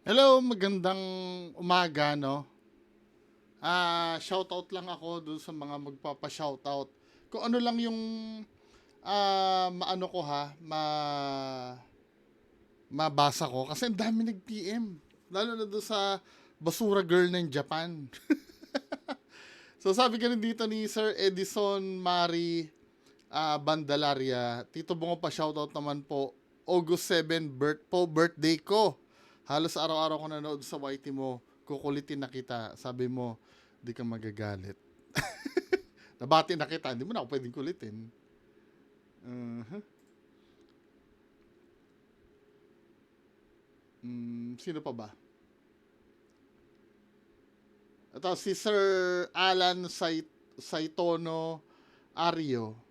Hello, magandang umaga, no? Shoutout lang ako dun sa mga magpapa-shoutout. Kung ano lang yung maano ko mabasa ko kasi ang dami nag-PM. Lalo na dun sa basura girl ng Japan. So sabi ka rin dito ni Sir Edison Mari Bandalaria, Tito Bungo pa shoutout naman po. August 7 birthday ko. Halos araw-araw ko nanood sa YT mo. Kukulitin na kita. Sabi mo, di ka magagalit. Nabati na kita, hindi mo na ako pwedeng kulitin. Uh-huh. Sino pa ba? Ito, si Sir Alan Saitono Ario.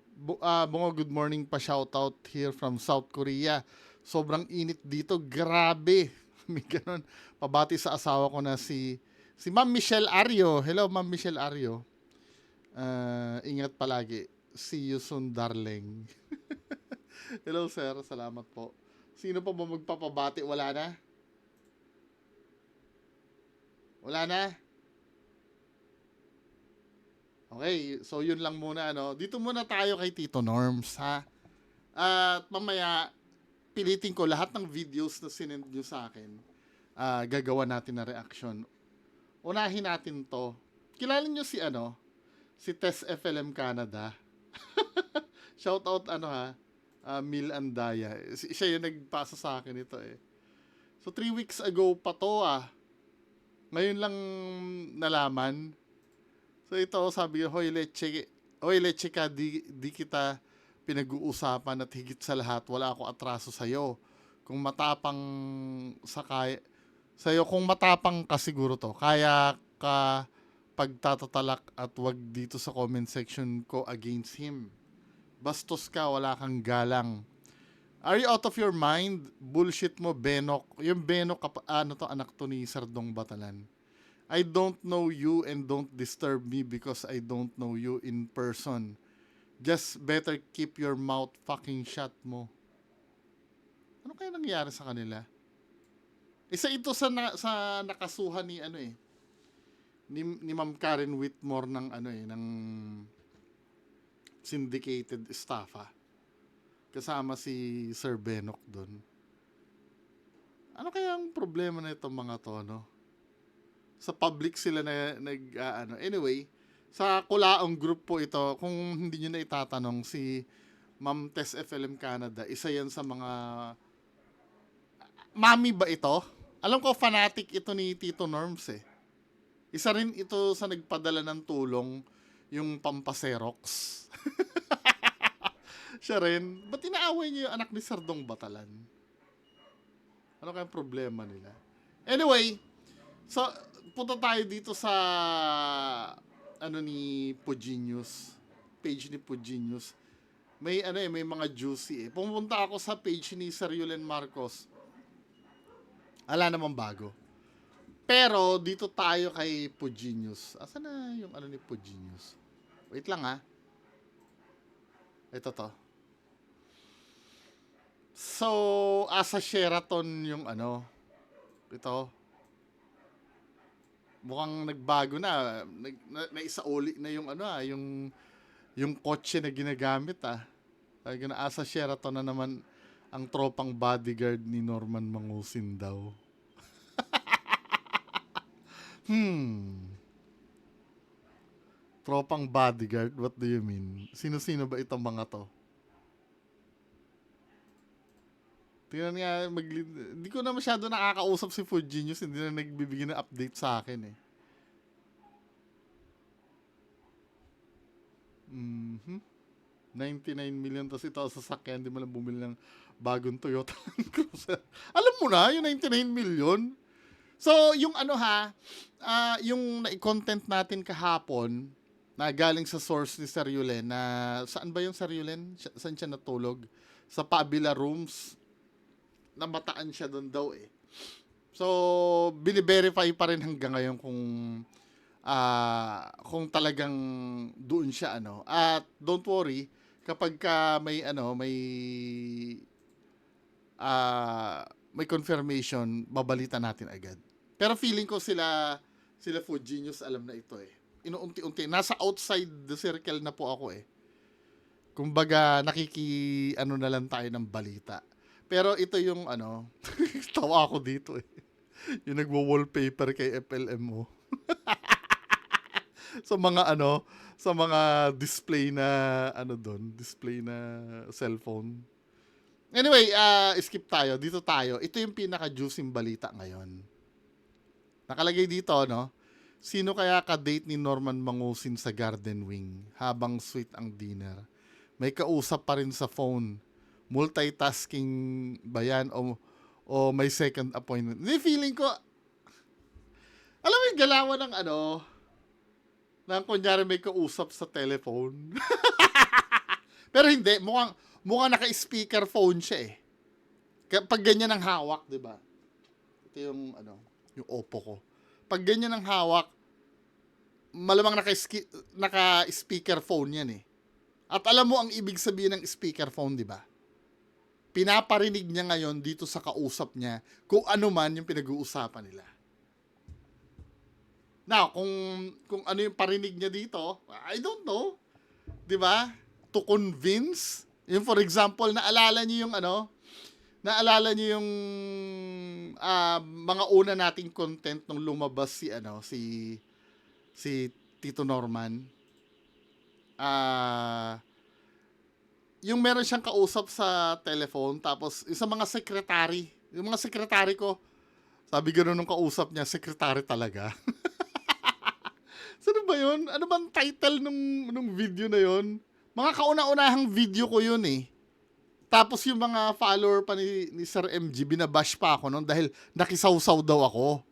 Bungo, good morning pa shoutout here from South Korea. Sobrang init dito, grabe. May ganun. Pabati sa asawa ko na si Ma'am Michelle Ario. Hello, Ma'am Michelle Ario. Ingat palagi. See you soon, darling. Hello, sir. Salamat po. Sino pa ba magpapabati? Wala na? Wala na? Okay, so yun lang muna, ano. Dito muna tayo kay Tito Norms, ha? At mamaya, pilitin ko lahat ng videos na sinend nyo sa akin. Gagawa natin na reaction. Unahin natin to. Kilala nyo si ano? Si Tess FLM Canada. Shout out ano ha? Mil Andaya. Siya yung nagpasa sa akin ito eh. So 3 weeks ago pa to ah. Ngayon lang nalaman. So ito sabi ko, hoy leche ka, di kita pinag-uusapan at higit sa lahat, wala ako atraso sa'yo. Kung matapang kung matapang ka siguro to, kaya ka pagtatatalak at wag dito sa comment section ko against him. Bastos ka, wala kang galang. Are you out of your mind? Bullshit mo, Benok. Yung Benok, ano to, anak to ni Sardong Batalan. I don't know you and don't disturb me because I don't know you in person. Just better keep your mouth fucking shut mo. Ano kaya nangyari sa kanila? Isa ito sa nakasuhan ni ano eh. Ni Ma'am Karen Whitmore ng ano eh, ng syndicated staff ah. Kasama si Sir Benok doon. Ano kaya ang problema na itong mga to, no? Sa public sila na ano. Anyway, sa Kulaong group po ito, kung hindi nyo na itatanong, si Ma'am Tess FLM Canada, isa yan sa mga... Mami ba ito? Alam ko fanatic ito ni Tito Norms eh. Isa rin ito sa nagpadala ng tulong yung pampaserox. Siya rin. Ba't inaaway niyo yung anak ni Sardong Batalan? Ano kayang problema nila? Anyway, so punta tayo dito sa ano ni Puginius, page ni Puginius. May ano eh, may mga juicy eh. Pumunta ako sa page ni Sir Yulen Marcos. Ala namang bago. Pero dito tayo kay Puginius. Asa na yung ano ni Puginius? Wait lang ha. Ito to. So, asa Sheraton yung ano. Ito. Mukhang nagbago na. Naisauli na yung ano yung kotse na ginagamit ah. Asa Sheraton na naman ang tropang bodyguard ni Norman Mangusin daw. Tropang bodyguard? What do you mean? Sino-sino ba itong mga to? Tingnan nga, hindi ko na masyado nakakausap si Fuji News, hindi na nagbibigay ng update sa akin eh. Mhm. 99 million tapos ito sa sasakyan, hindi mo lang bumili ng bagong Toyota Land Cruiser. Alam mo na, yung 99 million. So, yung ano yung na-content natin kahapon, na galing sa source ni Sir Yulen, na saan ba yung Sir Yulen? Saan siya natulog? Sa Pabila Rooms. Namataan siya doon daw eh. So, bini-verify pa rin hanggang ngayon kung talagang doon siya ano. At don't worry, kapag ka may ano, may may confirmation, babalita natin agad. Pero feeling ko sila Food Genius alam na ito eh. Inuunti-unti. Nasa outside the circle na po ako eh. Kumbaga, ano na lang tayo ng balita. Pero ito yung tawa ako dito eh. Yung nagwo-wallpaper kay FLMO. Sa mga display na display na cellphone. Anyway, skip tayo. Dito tayo. Ito yung pinaka-juicing balita ngayon. Nakalagay dito, no? Sino kaya ka-date ni Norman Mangusin sa Garden Wing habang sweet ang dinner? May kausap pa rin sa phone. Multitasking ba yan o may second appointment? Hindi, feeling ko, alam mo yung galawan ng nang kunyari may kausap sa telephone. Pero hindi, mukhang naka-speaker phone siya eh. Pag ganyan ang hawak, 'di ba? Ito yung yung Oppo ko. Pag ganyan ang hawak, malamang naka-speaker phone 'yan eh. At alam mo ang ibig sabihin ng speaker phone, 'di ba? Pinaparinig niya ngayon dito sa kausap niya kung ano man yung pinag-uusapan nila. Now, kung ano yung parinig niya dito, I don't know. 'Di ba? To convince, yung for example, naalala niyo yung mga una nating content nung lumabas si Tito Norman. Yung meron siyang kausap sa telephone, tapos yung mga sekretary ko, sabi gano'n nung kausap niya, sekretary talaga. Sino ba yun? Ano bang title nung video na yun? Mga kauna-unahang video ko yun eh. Tapos yung mga follower pa ni Sir MG, binabash pa ako noon dahil nakisawsaw daw ako.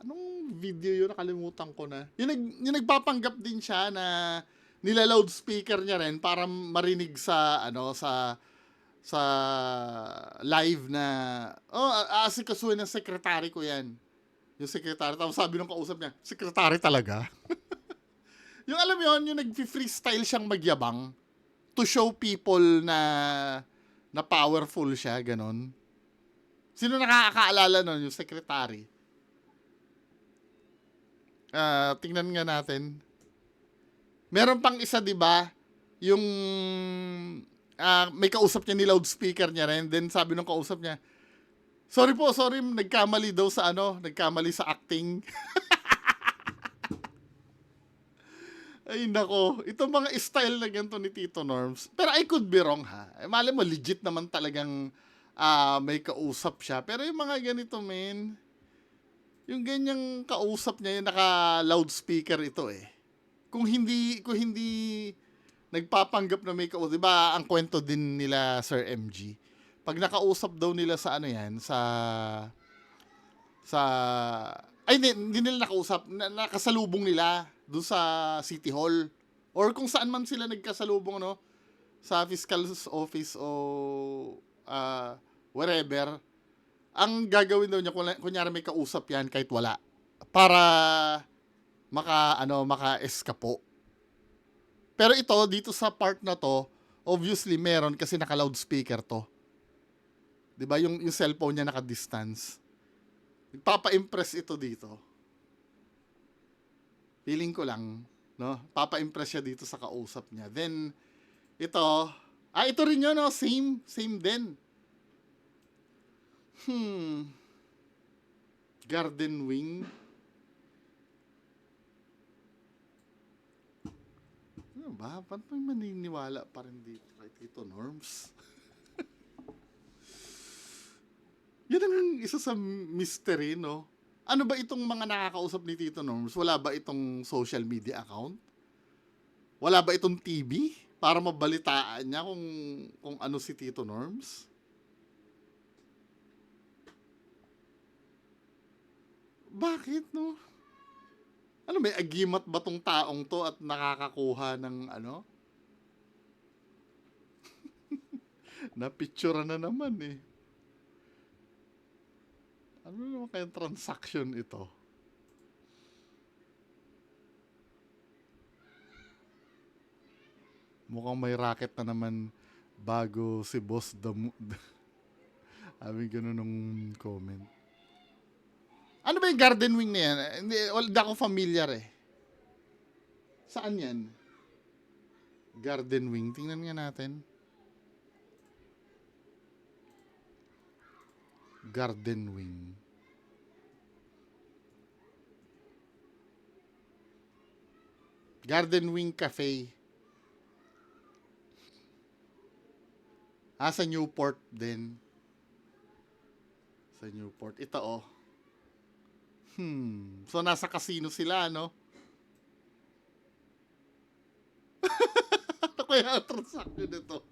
Anong video yun? Nakalimutan ko na. Yung nagpapanggap din siya na nila-loudspeaker niya rin para marinig sa live na aasikasuhin ng sekretary ko yan. Yung sekretary. Tapos sabi nung kausap niya, sekretary talaga? Yung alam mo yun, yung nag-freestyle siyang magyabang to show people na powerful siya, ganon. Sino nakakaalala nun? Yung secretary. Tingnan nga natin. Meron pang isa, di ba? Yung may kausap niya ni loudspeaker niya rin. Then sabi nung kausap niya, sorry, nagkamali daw nagkamali sa acting. Ay nako, itong mga style na ganito ni Tito Norms. Pero I could be wrong ha. Malay mo, legit naman talagang may kausap siya. Pero yung mga ganito, men, yung ganyang kausap niya, yung naka-loudspeaker ito eh. Kung hindi nagpapanggap na may kausap, di ba ang kwento din nila Sir MG? Pag nakausap daw nila sa hindi nila nakausap, nakasalubong nila doon sa City Hall or kung saan man sila nagkasalubong sa fiscal's office o wherever. Ang gagawin daw niya, kunyari may kausap yan kahit wala, para maka-eskapo. Pero ito, dito sa part na to, obviously meron kasi naka-loudspeaker to. Diba? Yung cellphone niya naka-distance. Papa-impress ito dito. Feeling ko lang, no? Papa-impress siya dito sa kausap niya. Then, ito rin yun, no? Same din. Garden Wing. Ano ba? Ba't may maniniwala pa rin dito kay Tito Norms? Yan ang isa sa mystery, no? Ano ba itong mga nakakausap ni Tito Norms? Wala ba itong social media account? Wala ba itong TV? Para mabalitaan niya kung ano si Tito Norms? Bakit, no? Ano, may agimat ba tong taong to at nakakakuha ng Napicture na naman eh. Ano naman kayang transaction ito? Mukhang may racket na naman bago si Boss Sabi ganun nung comment. Ano ba yung garden wing na yan? Hindi ako familiar eh. Saan yan? Garden wing. Tingnan nga natin. Garden wing. Garden Wing Cafe. Sa Newport din. Sa Newport. Ito oh. So nasa casino sila, no? Ano kaya ang transaction nito?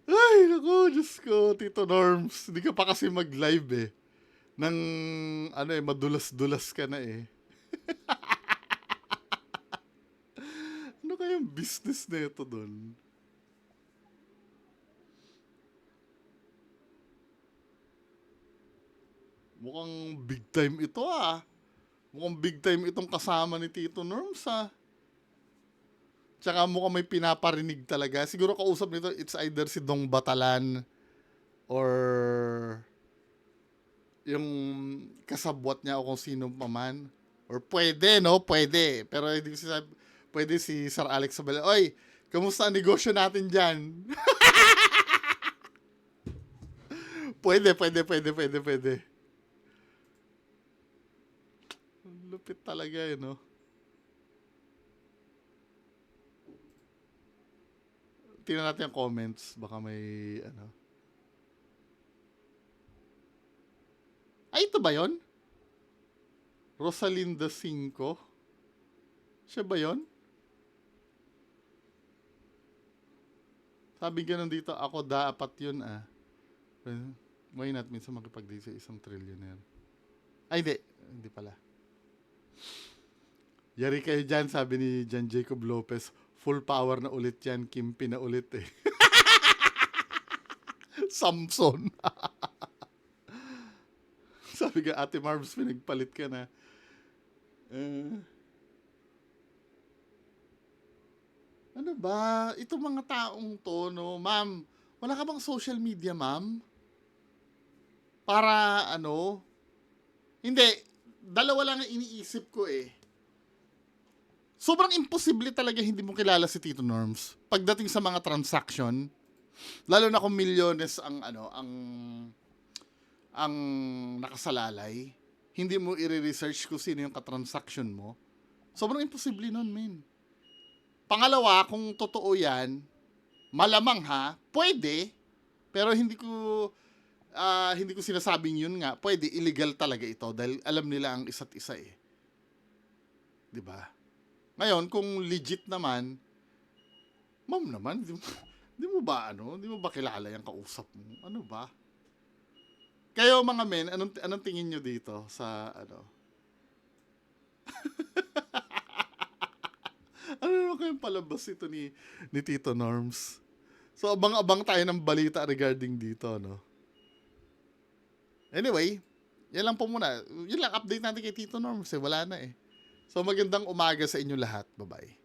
Ay, naku, Diyos ko, Tito Norms. Hindi ka pa kasi mag-live eh. Nang, madulas-dulas ka na eh. Ano kayang business na ito doon? Mukhang big time ito ah. Mukhang big time itong kasama ni Tito Norms ah. Tsaka mukhang may pinaparinig talaga. Siguro kausap nito, it's either si Dong Batalan or yung kasabwat niya o kung sino pa man. Or pwede, no? Pwede. Pero hindi ko sinabi, pwede si Sir Alex Sabela. Oy, kamusta ang negosyo natin dyan? Pwede. Lupit talaga eh, no? Tingnan natin yung comments. Baka may, Ay, ito ba yun? Rosalinda 5? Siya ba yun? Sabi ganun dito, ako dapat yun ah. Why not? Minsan makipag-date sa isang trillionaire. Ay, hindi. Hindi pala. Yari kayo dyan, sabi ni John Jacob Lopez. Full power na ulit yan. Kimpi na ulit eh. Samson. Sabi ka, Ate Marbs, pinagpalit ka na. Ano ba? Itong mga taong to, no? Ma'am, wala ka bang social media, ma'am? Para, Hindi. Dalawa lang ang iniisip ko eh. Sobrang imposible talaga hindi mo kilala si Tito Norms. Pagdating sa mga transaction, lalo na kung milyones ang nakasalalay, hindi mo i-research kung sino yung katransaction mo. Sobrang imposible nun, men. Pangalawa, kung totoo yan, malamang pwede, pero hindi ko sinasabing yun nga, pwede, illegal talaga ito dahil alam nila ang isa't isa eh. 'Di ba? Ngayon, kung legit naman, ma'am naman, di mo ba kilala yung kausap mo? Ano ba? Kayo mga men, anong tingin nyo dito sa ano naman kayong palabas ito ni Tito Norms? So, abang-abang tayo ng balita regarding dito, no? Anyway, yan lang po muna. Yun lang, update natin kay Tito Norms eh. Wala na eh. So, magandang umaga sa inyo lahat. Bye-bye.